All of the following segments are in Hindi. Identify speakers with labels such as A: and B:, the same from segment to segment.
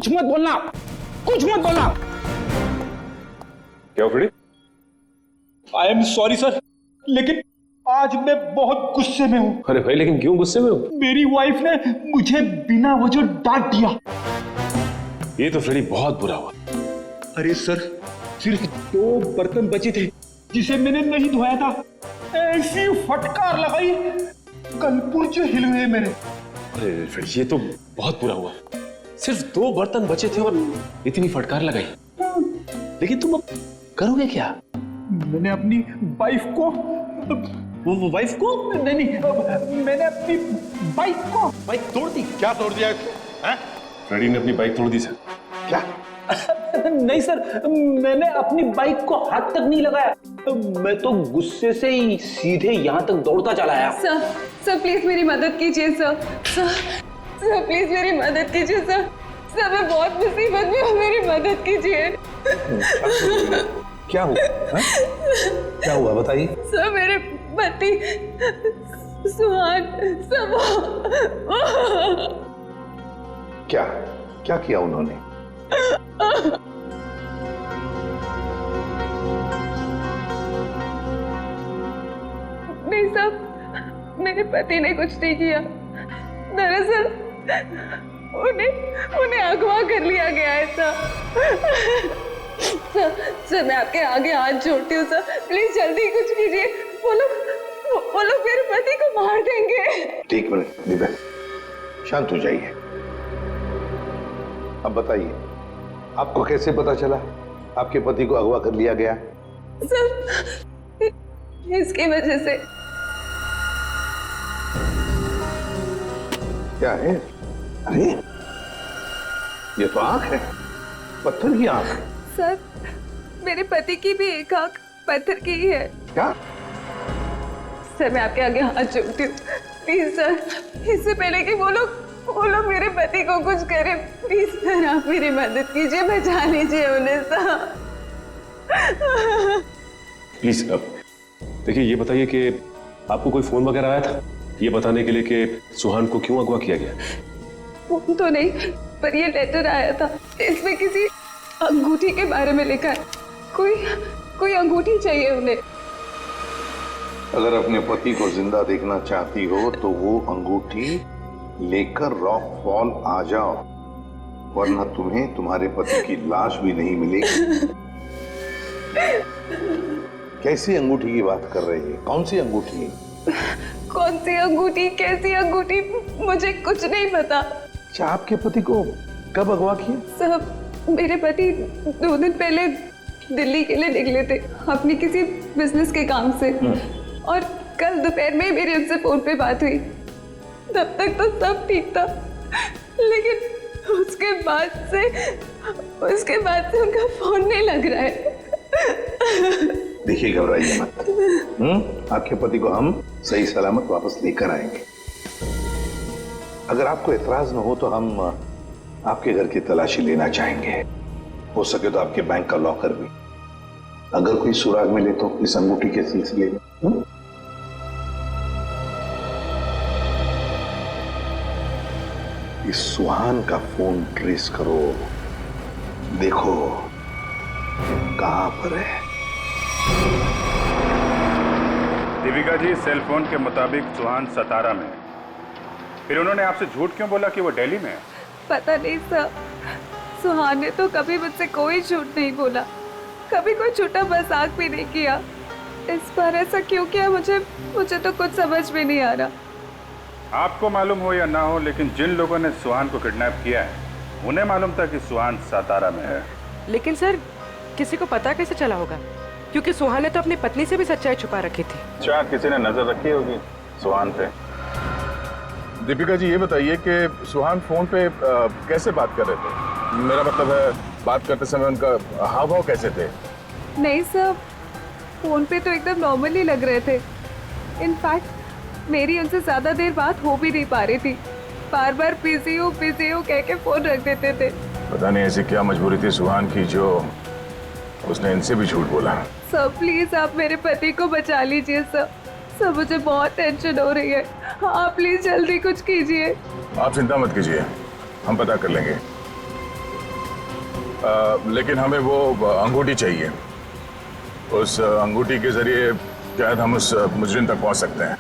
A: कुछ मत बोलना, कुछ मत बोलना।
B: क्या Freddy?
C: I am sorry sir, लेकिन आज मैं बहुत गुस्से में हूँ।
B: अरे भाई, लेकिन क्यों गुस्से में हो?
C: मेरी वाइफ ने मुझे बिना वजह डांट दिया।
B: ये तो फ्रेडी बहुत बुरा हुआ।
C: अरे सर, सिर्फ 2 बर्तन बचे थे जिसे मैंने नहीं धोया था। ऐसी फटकार लगाई, कलपुर्ज हिल गए मेरे।
B: अरे फ्रेडी, ये तो बहुत बुरा हुआ। सिर्फ 2 बर्तन बचे थे और इतनी फटकार लगाई। लेकिन तुम अब करोगे क्या?
C: मैंने अपनी वाइफ को
B: वाइफ को?
C: नहीं, मैंने अपनी बाइक को
B: बाइक तोड़ दी।
D: क्या तोड़ दिया?
B: फ्रेडी ने अपनी बाइक तोड़ दी सर।
D: क्या?
C: नहीं सर, मैंने अपनी बाइक को हाथ तक नहीं लगाया। मैं तो गुस्से से ही सीधे यहाँ तक दौड़ता चला आया।
E: सर प्लीज मेरी मदद कीजिए सर प्लीज मेरी मदद कीजिए सर मैं बहुत मुसीबत में हूँ, मेरी मदद कीजिए।
D: क्या हुआ? क्या हुआ बताइए।
E: सर मेरे पति सुहान सब
D: क्या क्या किया उन्होंने?
E: नहीं साहब, मेरे पति ने कुछ नहीं किया। दरअसल उन्हें अगवा कर लिया गया है सर मैं आपके आगे हाथ जोड़ती हूँ सर, प्लीज जल्दी कुछ कीजिए। वो लोग मेरे पति को मार देंगे।
D: ठीक मिनट दिव्या, शांत हो जाइए। अब बताइए, आपको कैसे पता चला आपके पति को अगवा कर लिया गया?
E: सर इसकी वजह से।
D: क्या है? अरे ये तो आंख है, पत्थर की आंख।
E: सर मेरे पति की भी एक आंख पत्थर की ही है।
D: क्या?
E: सर मैं आपके आगे हाथ जोड़ती हूँ, प्लीज सर, इससे पहले कि वो लोग मेरे पति को कुछ करें, प्लीज सर आप मेरी मदद कीजिए, बचा लीजिए उन्हें सर।
B: प्लीज देखिए, ये बताइए कि आपको कोई फोन वगैरह आया था ये बताने के लिए कि सुहान को क्यों अगवा किया गया?
E: फोन तो नहीं, पर ये लेटर आया था, इसमें किसी अंगूठी के बारे में लिखा है। कोई अंगूठी चाहिए उन्हें।
D: अगर अपने पति को जिंदा देखना चाहती हो तो वो अंगूठी लेकर रॉक फॉल आ जाओ, वरना तुम्हें तुम्हारे पति की लाश भी नहीं मिलेगी। कैसी अंगूठी की बात कर रही है? कौन सी अंगूठी?
E: कौन सी अंगूठी, कैसी अंगूठी, मुझे कुछ नहीं पता।
D: अच्छा, आपके पति को कब अगवा किया?
E: साहब मेरे पति 2 दिन पहले दिल्ली के लिए निकले थे अपनी किसी बिजनेस के काम से, और कल दोपहर में मेरी उनसे फोन पे बात हुई। तब तक तो सब ठीक था, लेकिन उसके बाद से उनका फोन नहीं लग रहा है।
D: देखिए, घबराइए मत। आपके पति को हम सही सलामत वापस लेकर आएंगे। अगर आपको एतराज न हो तो हम आपके घर की तलाशी लेना चाहेंगे, हो सके तो आपके बैंक का लॉकर भी, अगर कोई सुराग मिले तो इस अंगूठी के सिलसिले में। इस सुहान का फोन ट्रेस करो, देखो कहां पर है।
F: दीपिका जी, सेल फोन के मुताबिक सुहान सतारा में है। फिर उन्होंने आपसे झूठ क्यों बोला कि वो दिल्ली में है?
E: पता नहीं सर, सुहान ने तो कभी मुझसे कोई झूठ नहीं बोला, कभी कोई झूठा मजाक भी नहीं किया। इस बार ऐसा क्यों किया मुझे तो कुछ समझ में नहीं आ रहा।
F: आपको मालूम हो या ना हो, लेकिन जिन लोगों ने सुहान को किडनैप किया है उन्हें मालूम था कि सुहान सतारा में है।
G: लेकिन सर, किसी को पता कैसे चला होगा? क्योंकि सुहान ने तो अपनी पत्नी से भी सच्चाई छुपा रखी थी।
F: अच्छा, किसी ने नजर रखी होगी सुहान पे।
H: दीपिका जी, ये बताइए कि सुहान फोन पे कैसे बात कर रहे थे? मेरा मतलब है, बात करते समय उनका हाव भाव कैसे थे?
E: नहीं सर, फोन पे तो एकदम नॉर्मल ही लग रहे थे। इनफैक्ट मेरी उनसे ज्यादा देर बात हो भी नहीं पा रही थी, बार बार बिजी हूँ कह के फोन रख देते थे।
H: पता नहीं ऐसी क्या मजबूरी थी सुहान की जो उसने इनसे भी झूठ बोला।
E: सर प्लीज आप मेरे पति को बचा लीजिए सर, मुझे बहुत टेंशन हो रही है। आप प्लीज जल्दी कुछ कीजिए।
H: आप चिंता मत कीजिए, हम पता कर लेंगे। लेकिन हमें वो अंगूठी चाहिए। उस अंगूठी के जरिए शायद हम उस मुजरिम तक पहुंच सकते हैं।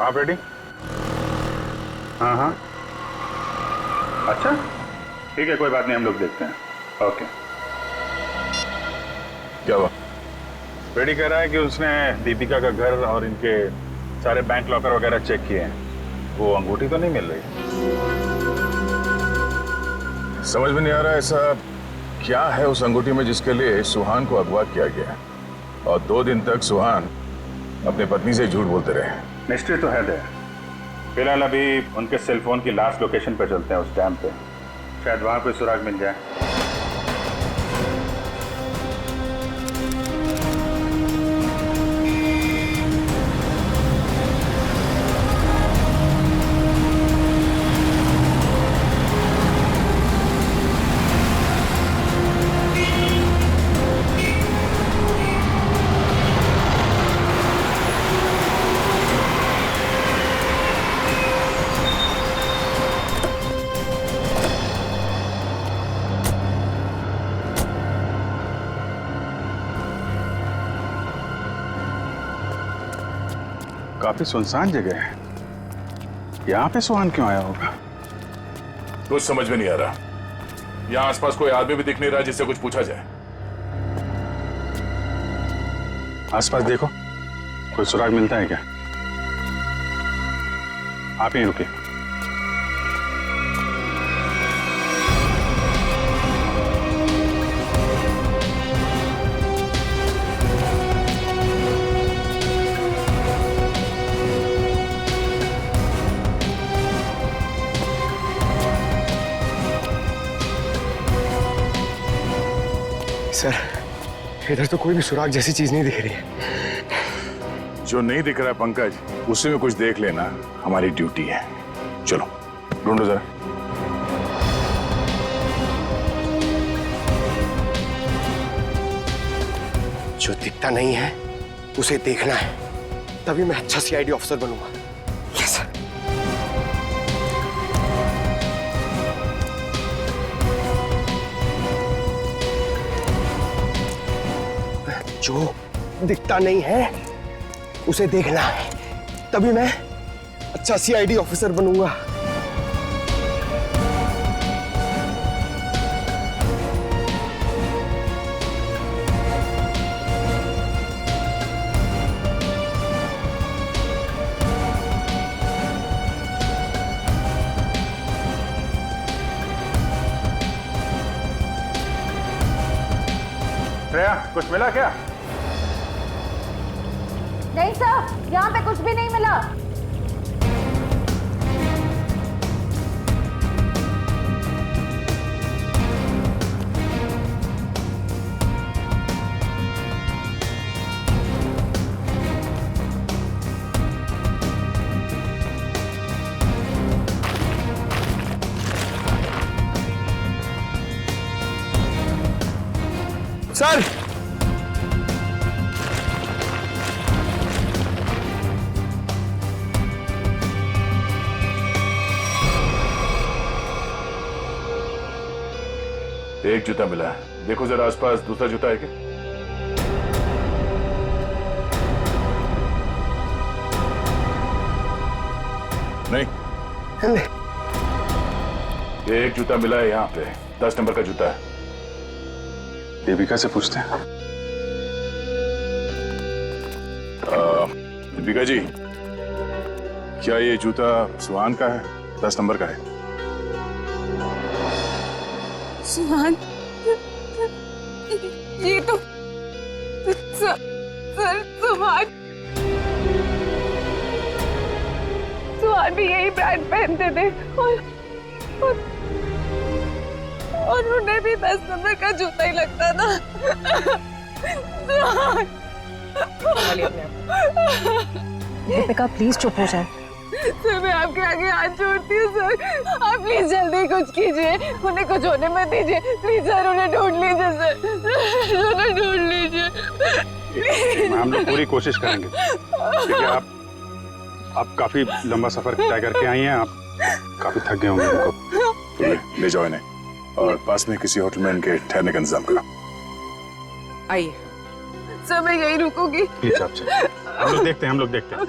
F: आप रेडी? हाँ हाँ, अच्छा ठीक है, कोई बात नहीं, हम लोग देखते हैं। ओके।
H: क्या हुआ?
F: रेडी कह रहा है कि उसने दीपिका का घर और इनके सारे बैंक लॉकर वगैरह चेक किए हैं, वो अंगूठी तो नहीं मिल रही।
H: समझ में नहीं आ रहा ऐसा क्या है उस अंगूठी में जिसके लिए सुहान को अगवा किया गया और 2 दिन तक सुहान अपनी पत्नी से झूठ बोलते रहे।
F: मिस्ट्री तो है दे। फिलहाल अभी उनके सेलफोन की लास्ट लोकेशन पे चलते हैं, उस डैम पे, शायद वहां कोई सुराग मिल जाए। काफी सुनसान जगह है, यहाँ पे सुहान क्यों आया होगा?
H: कुछ समझ में नहीं आ रहा। यहाँ आसपास कोई आदमी भी दिख नहीं रहा जिससे कुछ पूछा जाए।
F: आसपास देखो, कोई सुराग मिलता है क्या? आप ही रुके।
C: सर, इधर तो कोई भी सुराग जैसी चीज नहीं दिख रही है।
H: जो नहीं दिख रहा है पंकज, उसी में कुछ देख लेना हमारी ड्यूटी है। चलो ढूंढो जरा।
C: जो दिखता नहीं है उसे देखना है, तभी मैं अच्छा सीआईडी ऑफिसर बनूंगा। Yes sir. जो दिखता नहीं है उसे देखना है, तभी मैं अच्छा सीआईडी ऑफिसर बनूंगा।
F: श्रेया, कुछ मिला क्या?
I: नहीं सर, यहाँ पे कुछ भी नहीं मिला।
C: सर,
H: एक जूता मिला है, देखो जरा आसपास दूसरा जूता है क्या? नहीं, एक जूता मिला है यहाँ पे, 10 नंबर का जूता है।
F: दीपिका से पूछते हैं।
H: दीपिका जी, क्या ये जूता सुहान का है? 10 नंबर का है।
E: सुहान, ये तो सर सुहान भी यही ब्रांड पहनते थे और उन्हें भी 10 नंबर का जूता ही लगता था।
I: दीपिका प्लीज चुप हो जाए।
E: सर, मैं आपके आगे हाथ जोड़ती हूँ सर, आप प्लीज जल्दी कुछ कीजिए, उन्हें कुछ होने मत दीजिए प्लीज सर, उन्हें ढूंढ लीजिए सर, उन्हें ढूंढ लीजिए।
F: हम लोग पूरी कोशिश करेंगे। ठीक है, आप काफी लंबा सफर तय करके आई हैं, आप काफी थक गए होंगे इनको।
H: ले जाओ इन्हें और पास में किसी होटल में इनके ठहरने का इंतजाम करो।
G: आइए।
E: सर मैं यहीं रुकूंगी।
F: प्लीज आप चलिए। हम लोग देखते हैं।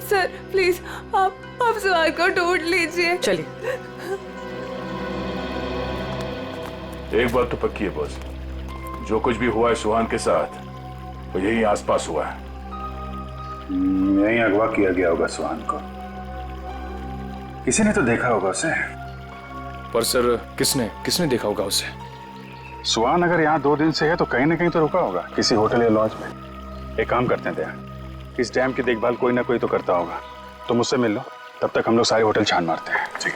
E: सर प्लीज आप सुहान को ढूंढ लीजिए।
G: चलिए।
H: एक बात तो पक्की है बॉस, जो कुछ भी हुआ है सुहान के साथ वो यही आसपास हुआ है।
F: यहीं अगवा किया गया होगा सुहान को, किसी ने तो देखा होगा उसे।
J: पर सर किसने देखा होगा उसे?
F: सुहान अगर यहाँ 2 दिन से है तो कहीं ना कहीं तो रुका होगा, किसी होटल या लॉज में। एक काम करते हैं दया, इस डैम की देखभाल कोई ना कोई तो करता होगा, तो मुझसे मिल लो, तब तक हम लोग सारे होटल छान मारते हैं। ठीक।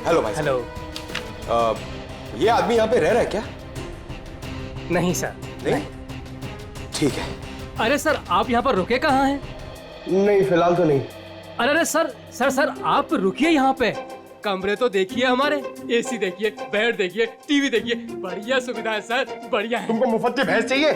J: हेलो भाई।
K: हेलो।
J: ये आदमी यहाँ पे रह रहा है क्या?
K: नहीं सर।
J: नहीं? ठीक है।
K: अरे सर आप यहाँ पर रुके कहाँ हैं?
J: नहीं फिलहाल तो नहीं।
K: अरे सर आप रुकिए यहाँ पे। कमरे तो देखिए हमारे, एसी देखिए, बेड देखिए, टीवी देखिए, बढ़िया सुविधा है सर, बढ़िया है।
J: तुमको मुफ्त की भैंस चाहिए?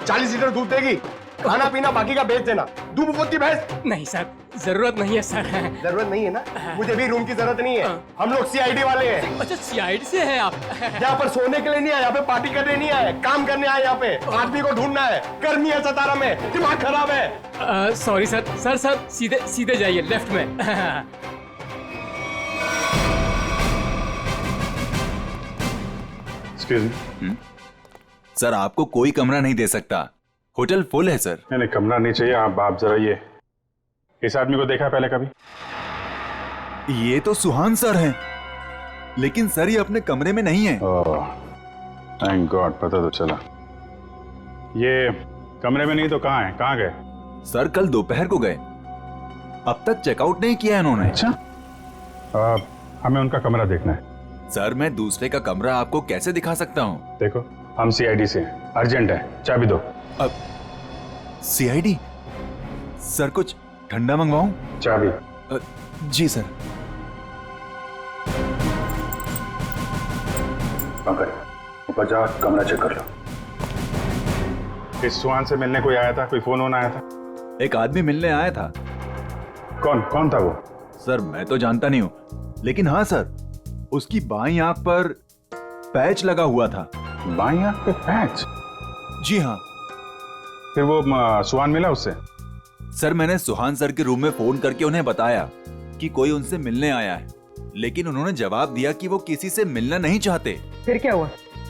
J: 40 लीटर दूध देगी, खाना पीना बाकी का बेच देना। दूध मुफ्त की भैंस?
K: नहीं सर, जरूरत नहीं है सर।
J: जरूरत नहीं है ना? मुझे भी रूम की जरूरत नहीं है, हम लोग सीआईडी वाले हैं।
K: अच्छा सीआईडी से है आप?
J: यहाँ पर सोने के लिए नहीं आए, यहाँ पे पार्टी करने नहीं आए, काम करने आए। यहाँ पे आदमी को ढूंढना है, गर्मी है सतारा में, दिमाग खराब है।
K: सॉरी सर सीधे जाइए लेफ्ट में।
F: एक्सक्यूज मी
L: सर, आपको कोई कमरा नहीं दे सकता, होटल फुल है सर।
F: नहीं कमरा नहीं चाहिए। आप जरा ये इस आदमी को देखा है पहले कभी?
L: ये तो सुहान सर हैं, लेकिन सर ये अपने कमरे में नहीं है।
F: थैंक गॉड, पता तो चला। ये कमरे में नहीं तो कहाँ है? कहाँ गए?
L: सर कल दोपहर को गए, अब तक चेकआउट नहीं किया इन्होंने।
F: अच्छा, हमें उनका कमरा देखना है।
L: सर मैं दूसरे का कमरा आपको कैसे दिखा सकता हूँ?
F: देखो हम सीआईडी से, अर्जेंट है, चाबी दो।
L: अब सीआईडी? सर कुछ ठंडा मंगवाऊं?
F: चाबी।
L: जी सर।
F: ऊपर जा, कमरा चेक कर लो। इस सुहान से मिलने कोई आया था? कोई फोन आया था?
L: एक आदमी मिलने आया था।
F: कौन था वो?
L: सर मैं तो जानता नहीं हूँ, लेकिन हाँ सर उसकी बाईं आंख पर पैच लगा हुआ था।
F: बाईं आंख पे पैच?
L: जी हाँ।
F: फिर वो सुहान मिला उससे?
L: सर मैंने सुहान सर के रूम में फोन करके उन्हें बताया कि कोई उनसे मिलने आया है, लेकिन उन्होंने जवाब दिया कि वो किसी से मिलना नहीं चाहते।
G: फिर क्या हुआ?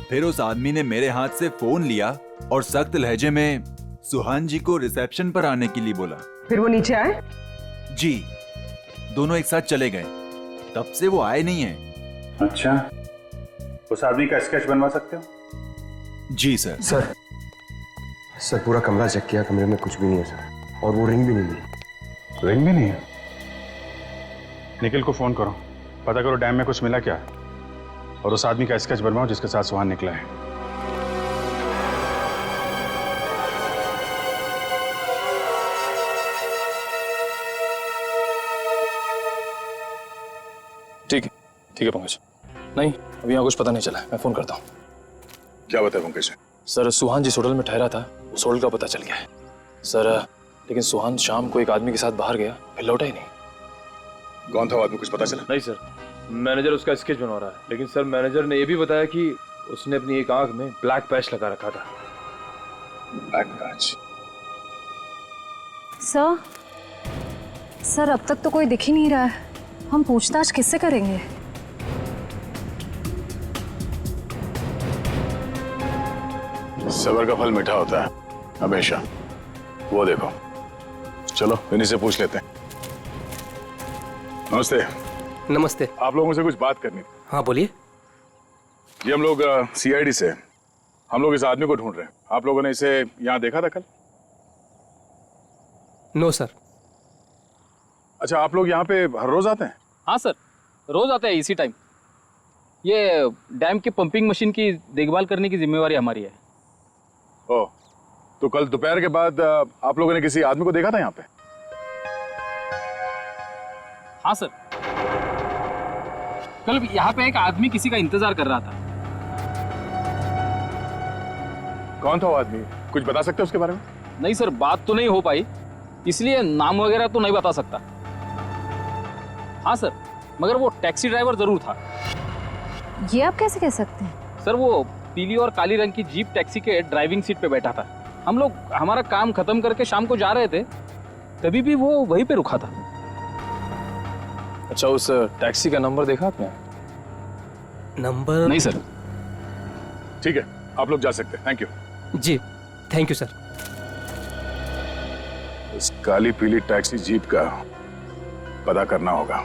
L: फिर उस आदमी ने मेरे हाथ से फोन लिया और सख्त लहजे में सुहान जी को रिसेप्शन पर आने के लिए बोला।
G: फिर वो नीचे आए?
L: जी, दोनों एक साथ चले गए, तब से वो आए नहीं है।
F: अच्छा, उस आदमी का स्केच बनवा सकते हो?
L: जी सर।
J: सर पूरा कमरा चेक किया, कमरे में कुछ भी नहीं है सर, और वो रिंग भी नहीं मिली।
F: रिंग भी नहीं है? निखिल को फोन करो, पता करो डैम में कुछ मिला क्या, और उस आदमी का स्केच बनवाओ जिसके साथ सुहान निकला है।
J: ठीक है पंकज। नहीं अभी यहाँ कुछ पता नहीं चला, मैं फोन करता हूँ।
H: क्या बताया पंकज?
J: सर सुहान जिस होटल में ठहरा था उस होटल का पता चल गया है सर, लेकिन सुहान शाम को एक आदमी के साथ बाहर गया, फिर लौटा ही नहीं।
H: कौन था वो आदमी, कुछ पता चला?
J: नहीं सर, मैनेजर उसका स्केच बनवा रहा है, लेकिन सर मैनेजर ने यह भी बताया कि उसने अपनी एक आंख में ब्लैक पैच लगा रखा था।
H: Black patch?
I: सर अब तक तो कोई दिख ही नहीं रहा है, हम पूछताछ किससे करेंगे?
H: सबर का फल मीठा होता है हमेशा, वो देखो। चलो इन्हीं से पूछ लेते हैं। नमस्ते।
K: नमस्ते।
H: आप लोगों से कुछ बात करनी थी।
K: हाँ बोलिए।
H: ये हम लोग सीआईडी से, हम लोग इस आदमी को ढूंढ रहे हैं। आप लोगों ने इसे यहाँ देखा था कल?
K: No sir.
H: अच्छा, आप लोग यहाँ पे हर रोज आते हैं?
K: हाँ सर, रोज आते हैं इसी टाइम।
M: ये डैम की पंपिंग मशीन की देखभाल करने की जिम्मेवारी हमारी है।
H: ओ, तो कल दोपहर के बाद आप लोगों ने किसी आदमी को देखा था यहाँ पे?
M: हाँ सर, कल यहाँ पे एक आदमी किसी का इंतजार कर रहा था।
H: कौन था वो आदमी? कुछ बता सकते हो उसके बारे में?
M: नहीं सर, बात तो नहीं हो पाई, इसलिए नाम वगैरह तो नहीं बता सकता। हाँ सर, मगर वो टैक्सी ड्राइवर जरूर था।
I: ये आप कैसे कह सकते हैं?
M: सर वो पीली और काली रंग की जीप टैक्सी के ड्राइविंग सीट पे बैठा था। हम लोग हमारा काम खत्म करके शाम को जा रहे थे, तभी भी वो वहीं पे रुका था।
J: अच्छा, उस टैक्सी का नंबर देखा आपने?
K: नंबर
M: नहीं सर।
H: ठीक है, आप लोग जा सकते हैं। Thank you
K: ji, thank you sir.
H: इस काली पीली टैक्सी जीप का पता करना होगा।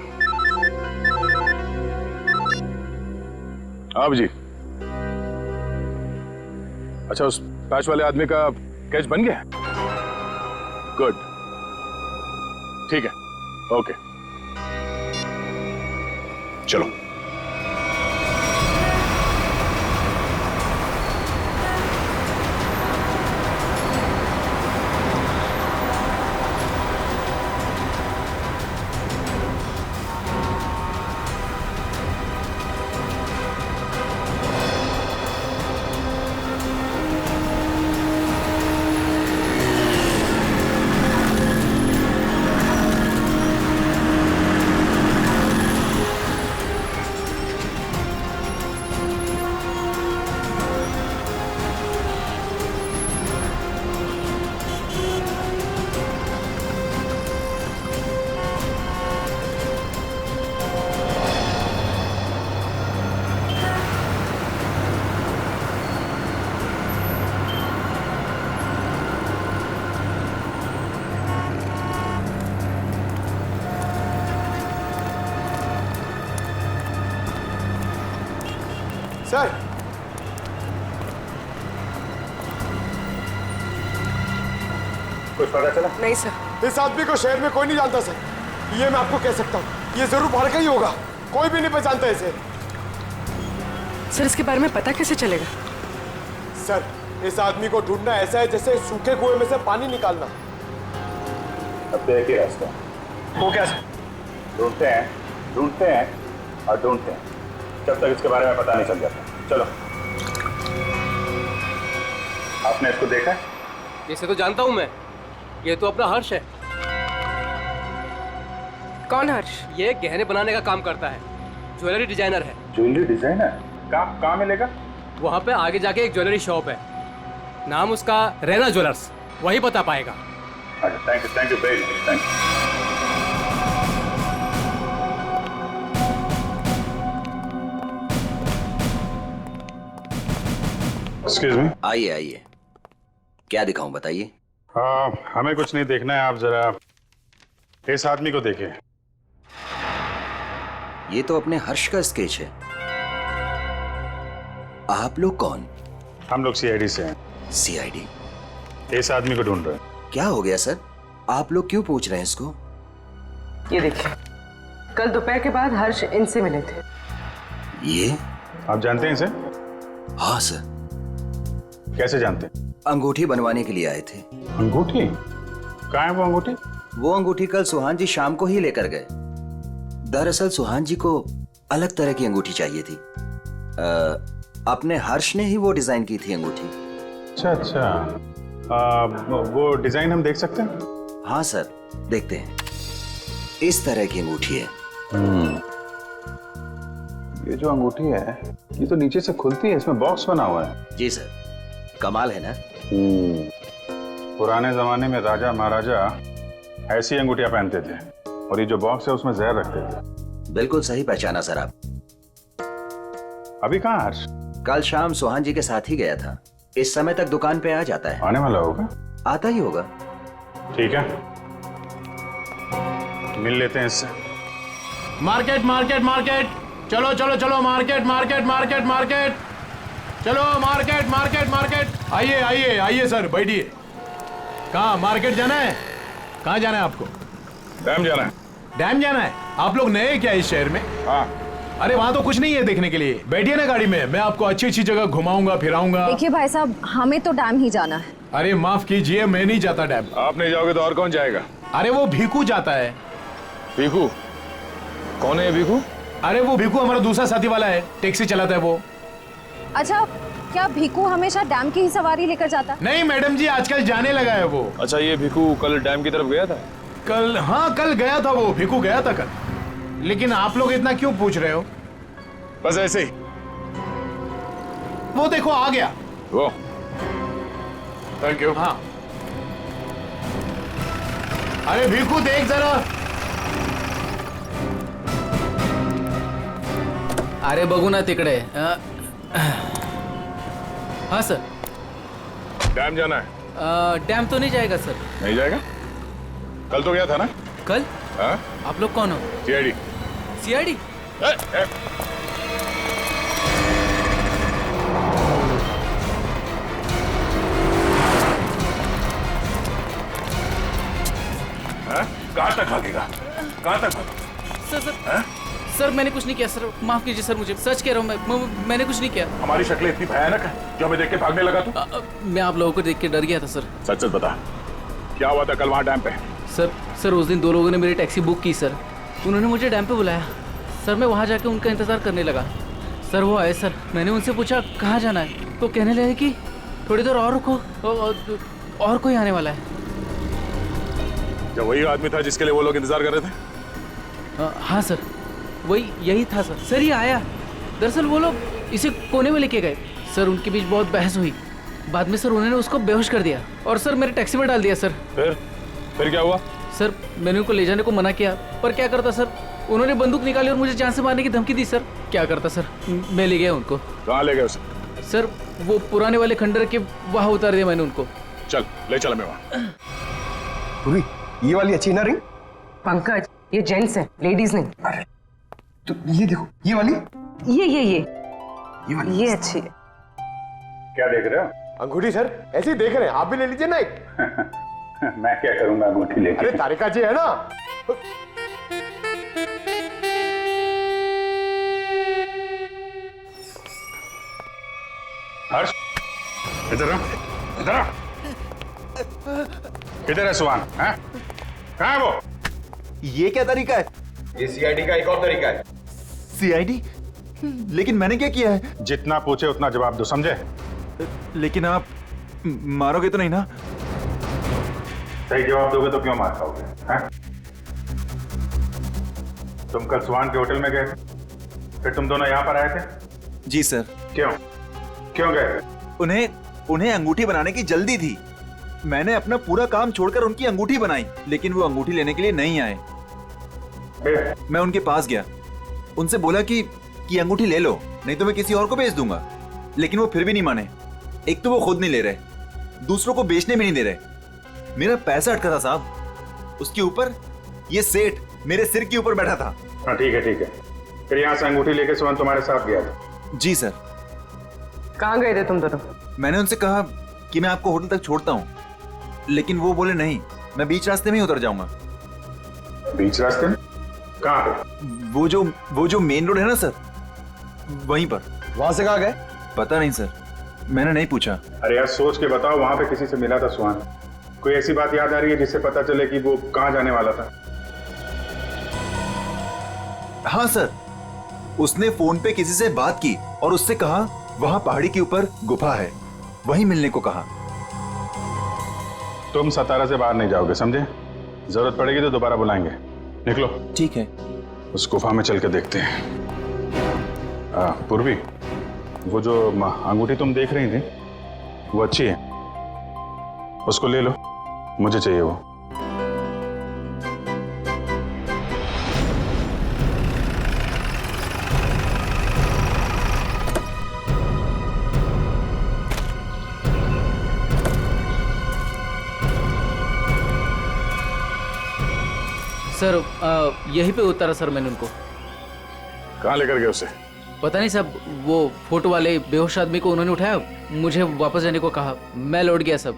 H: आप जी, अच्छा उस पैच वाले आदमी का कैच बन गया? गुड, ठीक है, ओके, चलो।
N: सर,
H: कुछ पता चला?
G: नहीं सर।
N: इस आदमी को शहर में कोई नहीं जानता सर, ये मैं आपको कह सकता हूँ। ये जरूर बाहर का ही होगा, कोई भी नहीं पहचानता इसे।
G: सर, इसके बारे में पता कैसे चलेगा?
N: सर, इस आदमी को ढूंढना ऐसा है जैसे सूखे कुएं में से पानी निकालना।
H: अब तो एक ही रास्ता।
N: वो क्या सर?
H: ढूंढते हैं और ढूंढते हैं जब तक इसके बारे में पता नहीं चल जाता। चलो। आपने इसको देखा है?
K: इसे तो जानता हूं मैं, ये तो अपना हर्ष है।
G: कौन हर्ष?
K: ये गहने बनाने का काम करता है, ज्वेलरी डिजाइनर है।
H: Jewellery designer? कहाँ मिलेगा?
K: वहाँ पे आगे जाके एक ज्वेलरी शॉप है, नाम उसका रैना ज्वेलर्स, वही बता पाएगा।
H: अच्छा, thank you very much, thank you. Excuse me.
O: आइए आइए, क्या दिखाऊं बताइए।
F: हमें कुछ नहीं देखना है, आप जरा इस आदमी को देखिए।
O: ये तो अपने हर्ष का स्केच है। आप लोग कौन?
F: हम लोग सीआईडी से हैं।
O: सीआईडी?
F: इस आदमी को ढूंढ रहे हैं।
O: क्या हो गया सर, आप लोग क्यों पूछ रहे हैं इसको?
G: ये देखिए, कल दोपहर के बाद हर्ष इनसे मिले थे।
O: ये
F: आप जानते हैं इसे?
O: हाँ सर।
F: कैसे जानते हैं?
O: अंगूठी बनवाने के लिए आए थे।
F: अंगूठी? कहाँ है वो अंगूठी?
O: वो अंगूठी कल सुहान जी शाम को ही लेकर गए। दरअसल सुहान जी को अलग तरह की अंगूठी चाहिए थी। अपने हर्ष ने ही वो डिजाइन की थी अंगूठी।
F: अच्छा, वो डिजाइन हम देख सकते हैं?
O: हाँ सर, देखते हैं। इस तरह की अंगूठी है।
F: ये जो अंगूठी है, ये तो नीचे से खुलती है, इसमें बॉक्स बना हुआ है।
O: जी सर, कमाल है ना।
F: पुराने जमाने में राजा महाराजा ऐसी अंगूठियां पहनते थे, और ये जो बॉक्स है उसमें जहर रखते थे।
O: बिल्कुल सही पहचाना सर आप।
F: अभी कहाँ हर्ष?
O: कल शाम सुहान जी के साथ ही गया था। इस समय तक दुकान पे आ जाता है।
F: आने वाला होगा?
O: आता ही होगा।
F: ठीक है, मिल लेते हैं इससे।
P: मार्केट मार्केट मार्केट, चलो चलो चलो, मार्केट मार्केट मार्केट मार्केट, चलो मार्केट मार्केट मार्केट। आइए आइए आइए सर, बैठिए। कहाँ मार्केट जाना है? कहाँ जाना है आपको?
H: डैम जाना है।
P: डैम जाना है? आप लोग नए क्या इस शहर में?
H: हाँ,
P: अरे वहाँ तो कुछ नहीं है देखने के लिए, बैठिए ना गाड़ी में, मैं आपको अच्छी अच्छी जगह घुमाऊंगा फिराऊंगा।
I: देखिए भाई साहब, हमें तो डैम ही जाना है।
P: अरे माफ कीजिए, मैं नहीं जाता डैम।
H: आप नहीं जाओगे तो और कौन जाएगा?
P: अरे वो भीखू जाता है।
H: भीखू? कौन है भीखू?
P: अरे वो भीखू हमारा दूसरा साथी वाला है, टैक्सी चलाता है वो।
I: अच्छा, क्या भीखू हमेशा डैम की ही सवारी लेकर जाता है?
P: नहीं मैडम जी, आजकल जाने लगा है वो।
J: अच्छा, ये भीखू कल डैम की तरफ गया था?
P: कल? हाँ कल गया था वो, भीखू गया था कल। लेकिन आप लोग इतना क्यों पूछ रहे हो?
H: बस ऐसे ही।
P: वो देखो आ गया
H: वो। Thank you.
P: हाँ। अरे भीखू देख जरा।
M: अरे बघू ना तिकडे। हाँ सर।
H: डैम जाना है?
M: डैम तो नहीं जाएगा सर।
H: नहीं जाएगा? कल तो गया था ना?
M: कल?
H: हाँ?
M: आप लोग कौन हो?
H: सीआईडी।
M: सीआईडी?
H: कहाँ तक भागेगा? कहाँ तक भागेगा?
M: सर सर मैंने कुछ नहीं किया सर, माफ कीजिए सर, मुझे सच कह रहा हूँ, मैंने कुछ नहीं किया।
H: हमारी शक्लें इतनी भयानक है जो हमें देख के भागने लगा तू?
M: मैं आप लोगों को देख के डर गया था सर।
H: सच सच बता, क्या हुआ था कल वहाँ डैम पे?
M: सर उस दिन 2 लोगों ने मेरी टैक्सी बुक की सर, उन्होंने मुझे डैम पे बुलाया सर, मैं वहाँ जाके उनका इंतजार करने लगा सर। वो आए सर, मैंने उनसे पूछा कहाँ जाना है, तो कहने लगे कि थोड़ी देर और रुको, और कोई आने वाला है।
H: क्या वही आदमी था जिसके लिए वो लोग इंतजार कर रहे थे?
M: हाँ सर, वही यही था सर। सर ये आया, दरअसल वो लोग इसे कोने में लेके गए सर, उनके बीच बहुत बहस हुई, बाद में सर उन्होंने उसको बेहोश कर दिया और सर मेरे टैक्सी में डाल दिया सर।
H: फिर क्या हुआ?
M: सर मैंने उनको ले जाने को मना किया, पर क्या करता सर, उन्होंने बंदूक निकाली और मुझे जान से मारने की धमकी दी सर। क्या करता सर, मैं ले गया उनको।
H: कहाँ ले गए उसे?
M: सर वो पुराने वाले खंडर के वहाँ उतार दिया मैंने उनको।
H: चल ले चल मैं वहाँ।
N: पूरी ये वाली अच्छी ना रिंग?
G: पंकज ये जेंट्स है, लेडीज नहीं।
N: अरे तो ये देखो, ये वाली,
G: ये वाली ये अच्छी है।
H: क्या देख रहे हो?
N: अंगूठी सर, ऐसे ही देख रहे हैं, आप भी ले लीजिए ना एक।
H: मैं क्या करूंगा अंगूठी लेके?
N: अरे तारिका जी है ना।
H: हर्ष इधर आ, इधर आ। किधर है सुहान? कहाँ है वो?
L: ये क्या तरीका है?
N: ये सीआईडी का एक और तरीका है।
L: सीआईडी? लेकिन मैंने क्या किया है?
F: जितना पूछे उतना जवाब दो, समझे?
L: लेकिन आप मारोगे तो नहीं ना?
F: सही जवाब दोगे तो क्यों मार खाओगे? तुम कल सुहान के होटल में गए, फिर तुम दोनों यहाँ पर आए थे?
L: जी सर।
F: क्यों गए?
L: उन्हें अंगूठी बनाने की जल्दी थी। मैंने अपना पूरा काम छोड़कर उनकी अंगूठी बनाई, लेकिन वो अंगूठी लेने के लिए नहीं आए। मैं उनके पास गया, उनसे बोला कि अंगूठी ले लो, नहीं तो मैं किसी और को बेच दूंगा, लेकिन वो फिर भी नहीं माने। एक तो वो खुद नहीं ले रहे, दूसरों को बेचने भी नहीं दे रहे। मेरा पैसा अटका था साहब, उसके ऊपर ये सेठ मेरे सिर के ऊपर बैठा था।
F: हाँ ठीक है। फिर यहाँ से अंगूठी लेके सुहान तुम्हारे साथ गया था?
L: जी सर।
G: कहाँ गए थे तुम दोनों? मैंने
L: उनसे कहा कि मैं आपको होटल तक छोड़ता हूँ, लेकिन वो बोले नहीं, मैं बीच रास्ते में ही उतर जाऊंगा।
F: बीच रास्ते में? कहाँ पे?
L: वो जो मेन रोड है ना सर, वहीं पर।
N: वहां से कहाँ गए?
L: पता नहीं सर, मैंने नहीं पूछा।
F: अरे यार सोच के बताओ, वहां पे किसी से मिला था सुहान? कोई ऐसी बात याद आ रही है जिससे पता चले कि वो कहाँ जाने वाला था?
L: हाँ सर, उसने फोन पे किसी से बात की और उससे कहा वहां पहाड़ी के ऊपर गुफा है, वहीं मिलने को कहा।
F: तुम सतारा से बाहर नहीं जाओगे, समझे? जरूरत पड़ेगी तो दोबारा बुलाएंगे। निकलो।
L: ठीक है।
F: उस गुफा में चल के देखते हैं। पूर्वी, वो जो अंगूठी तुम देख रही थी वो अच्छी है, उसको ले लो, मुझे चाहिए वो।
M: सर यहीं पे उतारा सर मैंने उनको।
H: कहाँ लेकर गए उसे?
M: पता नहीं साहब, वो फोटो वाले बेहोश आदमी को उन्होंने उठाया, मुझे वापस जाने को कहा, मैं लौट गया सब।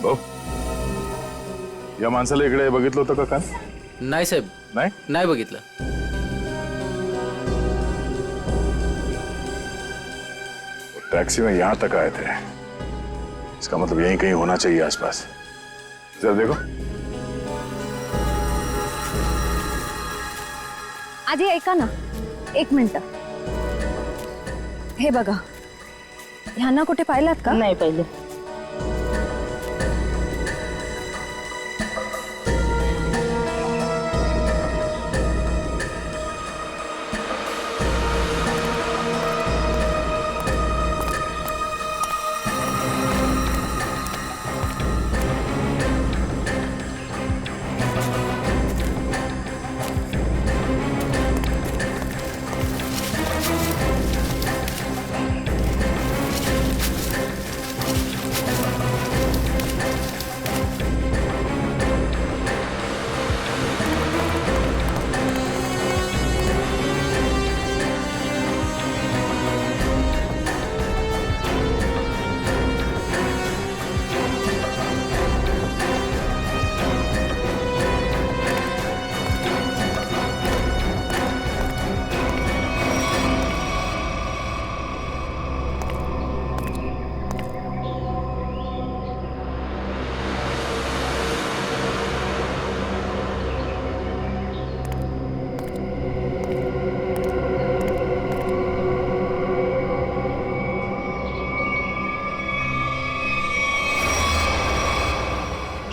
H: हो या माणसाला इकडे बघितलं होतं का काल?
M: नाही साहेब, नाही बघितलं.
H: टैक्सी में यहां तक आए थे, इसका मतलब यहीं कहीं होना चाहिए आसपास. जरा देखो.
I: आधी ऐका ना, 1 मिनिट. हे बघा, ह्यांना कुठे पाहिलात का?
Q: नाही पाहिलं.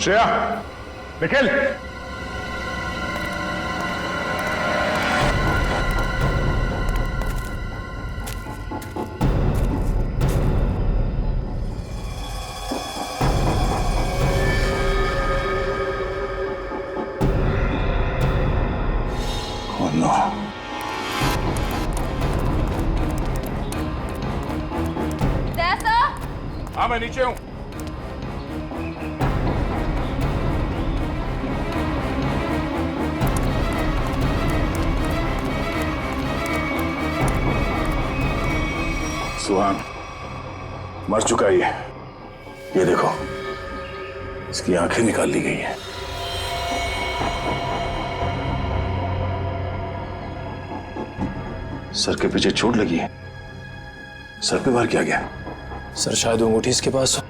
H: Shreya, Nikhil, oh no. हाँ मैं नीचे हूं. सुहान मर चुका है ये देखो, इसकी आंखें निकाल ली गई हैं. सर के पीछे चोट लगी है. सर पे वार किया गया.
J: सर शायद वो अंगूठी इसके पास हो.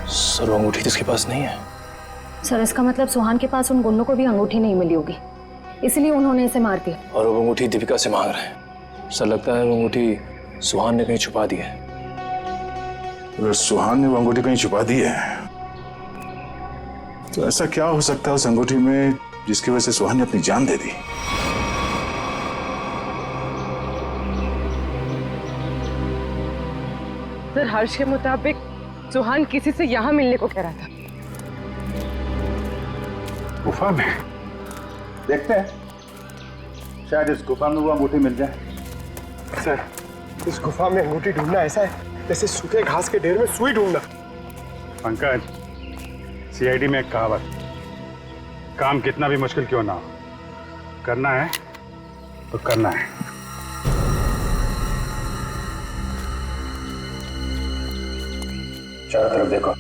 J: सर वो अंगूठी तो इसके पास नहीं है.
I: सर इसका मतलब सुहान के पास उन गुंडों को भी अंगूठी नहीं मिली होगी, इसलिए उन्होंने इसे मार दिया.
J: और वो अंगूठी दीपिका से मांग रहे हैं. सर लगता है वो अंगूठी सुहान ने कहीं छुपा दी है.
H: अगर सुहान ने वो अंगूठी कहीं छुपा दी है तो ऐसा क्या हो सकता है उस अंगूठी में जिसकी वजह से सुहान ने अपनी जान दे दी?
G: सर हर्ष के मुताबिक सुहान किसी से यहाँ मिलने को कह रहा था.
F: गुफा में देखते हैं, शायद इस गुफा में वो अंगूठी मिल जाए.
N: सर इस गुफा में अंगूठी ढूंढना ऐसा है जैसे सूखे घास के ढेर में सुई ढूंढना.
F: पंकज, सीआईडी में एक कहावत, काम कितना भी मुश्किल क्यों ना हो, करना है तो करना है. चारों तरफ देखो.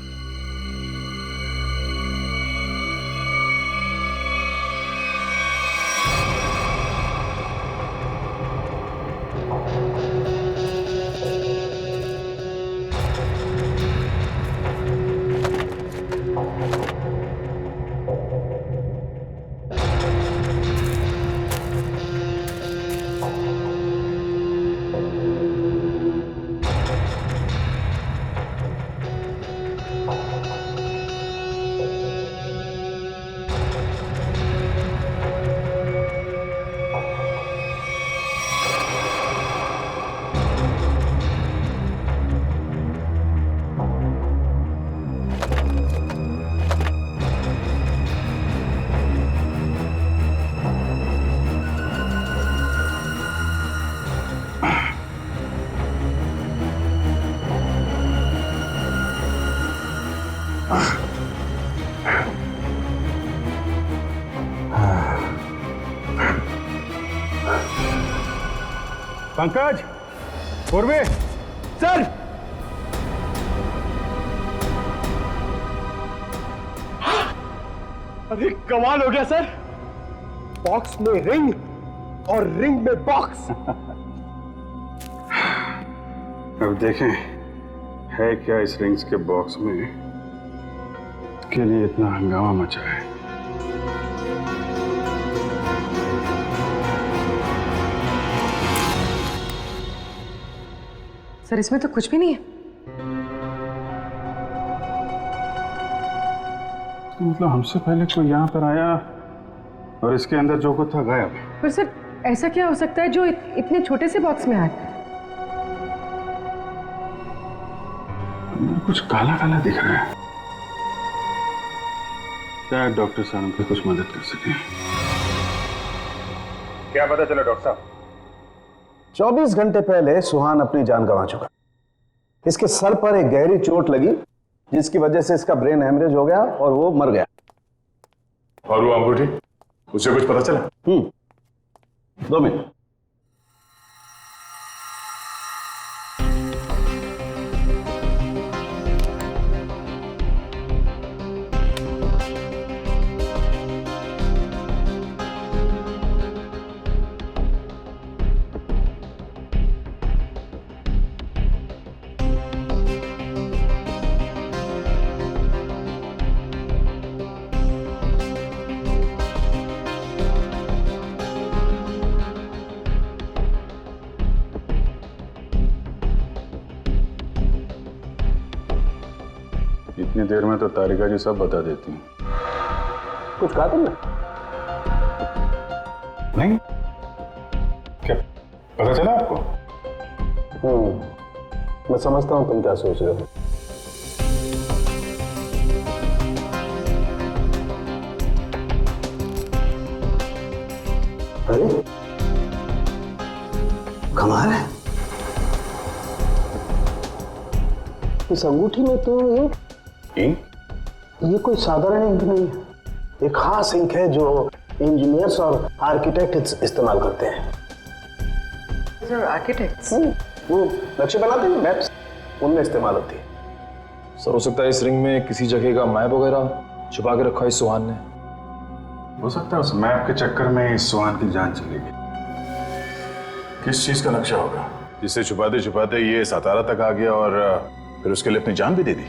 F: पंकज, पूर्वे,
N: सर अरे कमाल हो गया सर, बॉक्स में रिंग और रिंग में बॉक्स।
F: अब देखें है क्या इस रिंग्स के बॉक्स में के लिए इतना हंगामा मचा है।
G: सर इसमें तो कुछ भी नहीं है।
F: तो मतलब हमसे पहले कोई यहाँ पर आया और इसके अंदर जो कुछ था गायब।
G: पर सर ऐसा क्या हो सकता है जो इतने छोटे से बॉक्स में आए?
F: कुछ काला काला दिख रहा है। क्या डॉक्टर साहब हमकी कुछ मदद कर सके?
C: क्या पता चला डॉक्टर साहब?
Q: 24 घंटे पहले सुहान अपनी जान गंवा चुका। इसके सर पर एक गहरी चोट लगी जिसकी वजह से इसका ब्रेन हेमरेज हो गया और वो मर गया।
H: और वो अंगूठी, उसे कुछ पता चला?
Q: 2 मिनट।
F: इतनी देर में तो तारिका जी सब बता देती हैं।
Q: कुछ कहा तुमने?
F: नहीं, क्या पता चला आपको?
Q: मैं समझता हूं तुम क्या सोच रहे हो। अरे कमाल है, इस अंगूठी में तो ये कोई साधारण इंक नहीं है। एक खास इंक है जो इंजीनियर्स और आर्किटेक्ट्स इस्तेमाल करते हैं।
G: Sir architects?
Q: वो नक्शे बनाते हैं, मैप्स, उनमें इस्तेमाल होती है।
J: सर हो सकता है इस रिंग में किसी जगह का मैप वगैरह छुपा के रखा है इस सुहान ने।
F: हो सकता है उस मैप के चक्कर में इस सुहान की जान चली गई।
H: किस चीज का नक्शा होगा जिसे छुपाते छुपाते ये सातारा तक आ गया और फिर उसके लिए अपनी जान भी दे दी?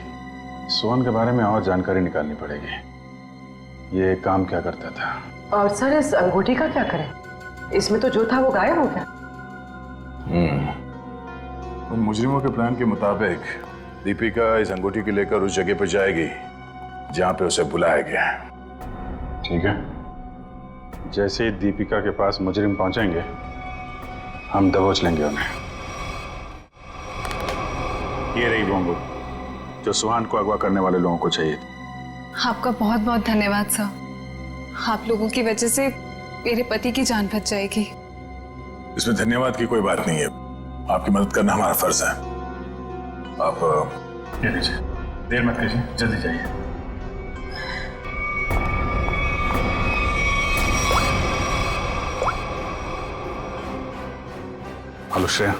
F: सुहान के बारे में और जानकारी निकालनी पड़ेगी। ये काम क्या करता था?
G: और सर इस अंगूठी का क्या करें? इसमें तो जो था वो गायब हो गया।
H: उन मुजरिमों के प्लान के मुताबिक दीपिका इस अंगूठी को लेकर उस जगह पर जाएगी जहां पे उसे बुलाया गया है।
F: ठीक है, जैसे ही दीपिका के पास मुजरिम पहुंचेंगे हम दबोच लेंगे उन्हें। ये रही वो अंगूठी जो सुहान को अगवा करने वाले लोगों को चाहिए थी।
E: आपका बहुत बहुत धन्यवाद सर। आप लोगों की वजह से मेरे पति की जान बच जाएगी।
H: इसमें धन्यवाद की कोई बात नहीं है, आपकी मदद करना हमारा फर्ज है। आप
F: ये लीजिए, देर मत कीजिए, जल्दी जाइए। हेलो श्रेया,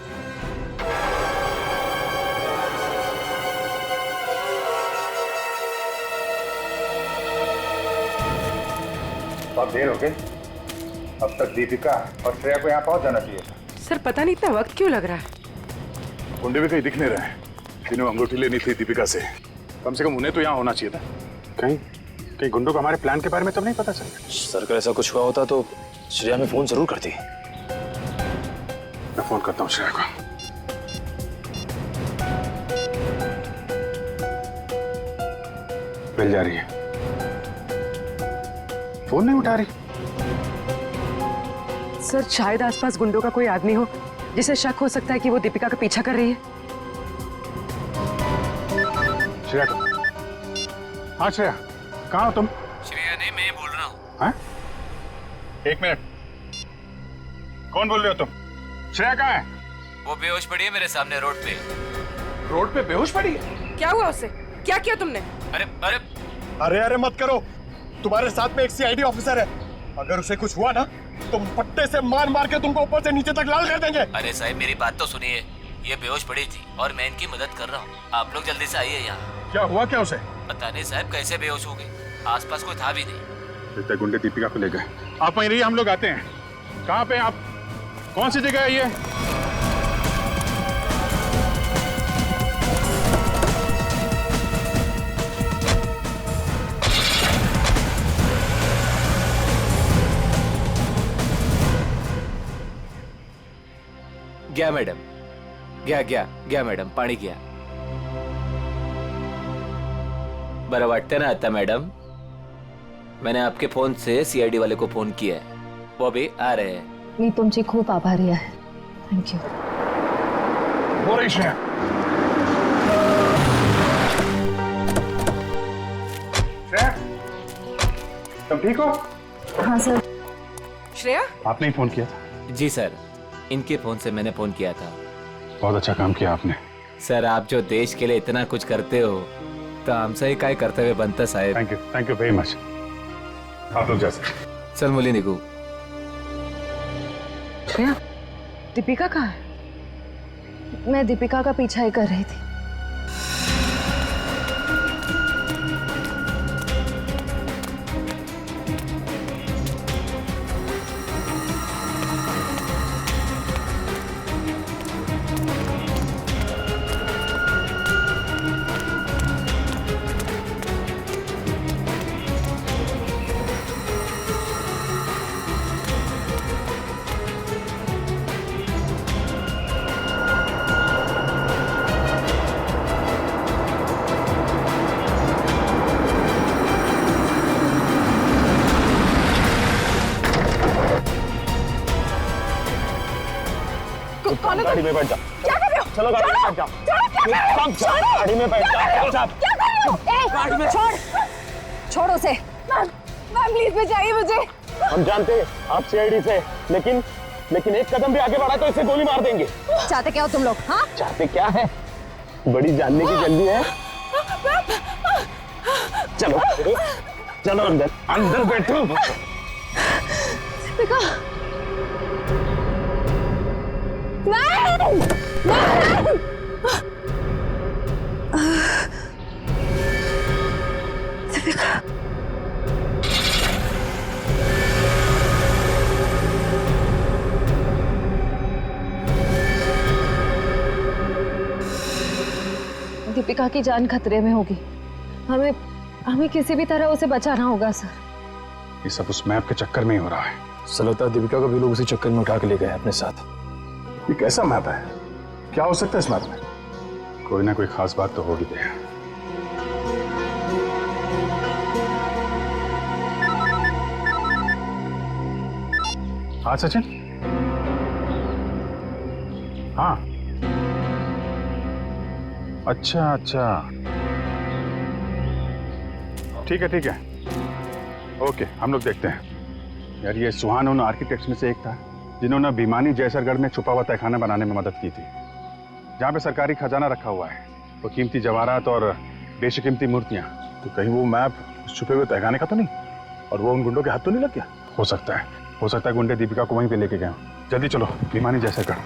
C: बहुत देर हो गई, अब तक दीपिका और श्रेया को यहाँ पहुंच जाना चाहिए।
G: सर पता नहीं इतना वक्त क्यों लग रहा है।
H: गुंडे भी कहीं दिख नहीं रहे। जिन्हें अंगूठी लेनी थी दीपिका से, कम से कम उन्हें तो यहाँ होना चाहिए था।
F: कहीं गुंडों को हमारे प्लान के बारे में तो नहीं पता चला?
J: सर अगर ऐसा कुछ हुआ होता तो श्रेया में फोन जरूर करती।
F: मैं फोन करता हूँ श्रेया को। मिल जा रही है, फोन नहीं उठा रही।
G: सर शायद आसपास गुंडों का कोई आदमी हो जिसे शक हो सकता है कि वो दीपिका का पीछा कर रही है।
F: श्रेया, हाँ श्रेया, कहाँ हो तुम?
M: श्रेया नहीं, मैं बोल रहा हूँ।
F: हाँ? एक मिनट, कौन बोल रहे हो तुम? श्रेया कहाँ है?
M: वो बेहोश पड़ी है मेरे सामने रोड पे।
N: रोड पे बेहोश पड़ी है?
G: क्या हुआ उससे? क्या किया तुमने?
M: अरे अरे
N: अरे अरे मत करो, तुम्हारे साथ में एक सीआईडी ऑफिसर है, अगर उसे कुछ हुआ ना तो पट्टे से मार मार के तुमको ऊपर से नीचे तक लाल कर देंगे।
R: अरे साहब मेरी बात तो सुनिए, ये बेहोश पड़ी थी और मैं इनकी मदद कर रहा हूँ। आप लोग जल्दी से आइए यहाँ।
F: क्या हुआ क्या उसे?
R: पता नहीं साहब कैसे बेहोश हो गई, आसपास कोई था भी नहीं।
F: इतने गुंडे दीपिका को ले गए। आप वहीं रहिए, हम लोग आते हैं। कहाँ पे आप? कौन सी जगह है ये?
R: गया मैडम, गया मैडम, पाणी गया। बरं वाटतं ना आता मैडम? मैंने आपके फोन से सीआईडी वाले को फोन किया है, वो भी आ रहे हैं।
I: मी तुमची खूप आभारी आहे। Thank you.
F: हो रही श्रेया। श्रेया, तुम ठीक हो?
I: हाँ सर।
G: श्रेया,
F: आपने ही फोन किया था?
R: जी सर, इनके फोन से मैंने फोन किया था।
F: बहुत अच्छा काम किया आपने।
R: सर आप जो देश के लिए इतना कुछ करते हो तो हमसे ही काय कर्तव्य बनता साहेब।
F: Thank you very much. आप लोग जैसे।
R: चल मुली निकू।
G: श्रेया, दीपिका कहाँ है?
I: मैं दीपिका का पीछा ही कर रही थी।
A: गाड़ी में बैठ जाओ। क्या कर रहे हो? चलो गाड़ी में बैठ जाओ। गाड़ी में बैठ जाओ।
I: क्या कर रहे हो? गाड़ी में छोड़ उसे। मैम प्लीज बचाइए मुझे।
A: हम जानते हैं आप सीआईडी से, लेकिन एक कदम भी आगे बढ़ा तो इसे गोली मार देंगे।
I: चाहते क्या हो तुम लोग? हाँ
A: चाहते क्या है? बड़ी जानने की जल्दी है। चलो चलो अंदर बैठो।
I: दीपिका नहीं। दीपिका दीपिका की जान खतरे में होगी। हमें किसी भी तरह उसे बचाना होगा सर।
F: ये सब उस मैप के चक्कर में ही हो रहा है।
J: सलता दीपिका को भी लोग उसी चक्कर में उठा के ले गए अपने साथ।
F: ये कैसा मैप है? क्या हो सकता है इस मैप में? कोई ना कोई खास बात तो होगी। दे हाँ सचिन। हाँ अच्छा ठीक है ओके, हम लोग देखते हैं। यार ये सुहान उन आर्किटेक्ट्स में से एक था जिन्होंने भिमानी जैसरगढ़ में छुपा हुआ तहखाना बनाने में मदद की थी, जहाँ पे सरकारी खजाना रखा हुआ है, तो कीमती जवाहरात और बेशकीमती मूर्तियाँ। तो कहीं वो मैप छुपे हुए तहखाने का तो नहीं, और वो उन गुंडों के हाथ तो नहीं लग गया? हो सकता है गुंडे दीपिका को वहीं पे लेके गए। जल्दी चलो भिमानी जैसरगढ़।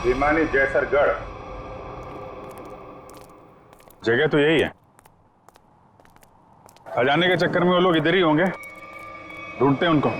F: भिमानी जैसरगढ़ जगह तो यही है। खजाने के चक्कर में वो लोग इधर ही होंगे, ढूंढते हैं उनको।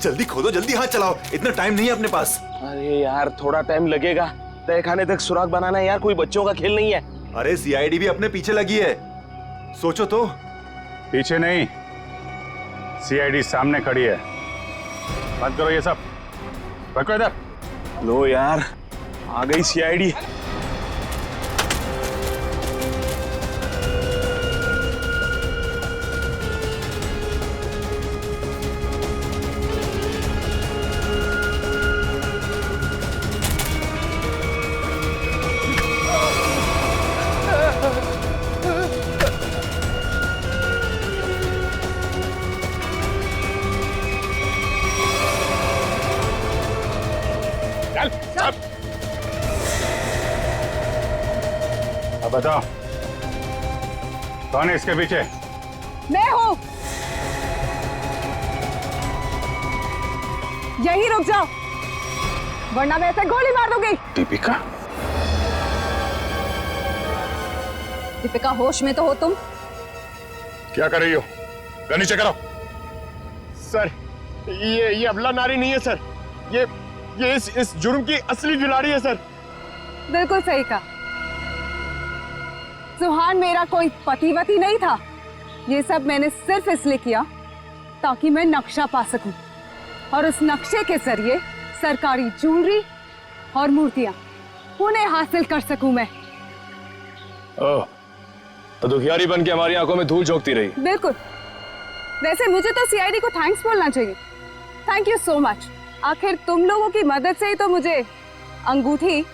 L: जल्दी खोदो, जल्दी हाथ चलाओ, इतना टाइम नहीं है अपने पास।
A: अरे यार थोड़ा टाइम लगेगा, तहखाने तक सुराग बनाना है यार, कोई बच्चों का खेल नहीं है।
L: अरे सीआईडी भी अपने पीछे लगी है, सोचो तो।
F: पीछे नहीं, सीआईडी सामने खड़ी है। बंद करो ये सब, रखो इधर।
A: लो यार आ गई सीआईडी।
F: अब बताओ कौन है इसके पीछे?
E: मैं हूँ। यही रुक जाओ वरना मैं ऐसे गोली मार दूंगी।
F: दीपिका?
E: दीपिका होश में तो हो तुम?
H: क्या कर रही हो? गन नीचे करो।
N: सर ये अबला नारी नहीं है सर, ये इस जुर्म की असली खिलाड़ी है सर।
E: बिल्कुल सही कहा। सुहान मेरा कोई पतिवती नहीं था। ये सब मैंने सिर्फ इसलिए किया ताकि मैं नक्शा पा सकूं और उस नक्शे के जरिए सरकारी ज्वेलरी और मूर्तियां उन्हें हासिल कर सकूं मैं।
J: ओह, तो दुखियारी बन के हमारी आंखों में धूल झोंकती रही।
E: बिल्कुल। वैसे मुझे तो सीआईडी को थैंक्स बोलना चाहिए। Thank you so much. आखिर तुम लोगों की मदद से ही तो मुझे अंगूठी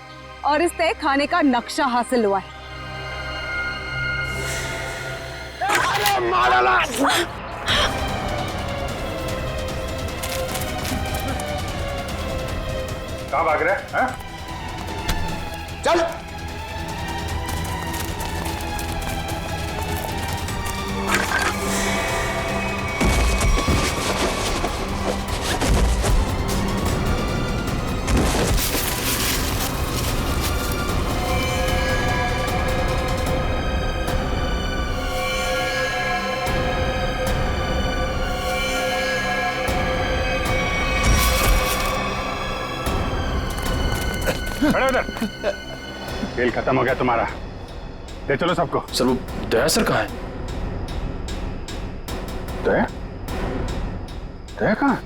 E: और इस तय खाने का नक्शा हासिल हुआ है।
F: कहाँ भाग रहे हैं?
N: चल
F: खड़े उधर। खेल खत्म हो गया तुम्हारा, ले चलो सबको।
J: सर वो दया सर कहाँ है?
F: दया? दया कहाँ?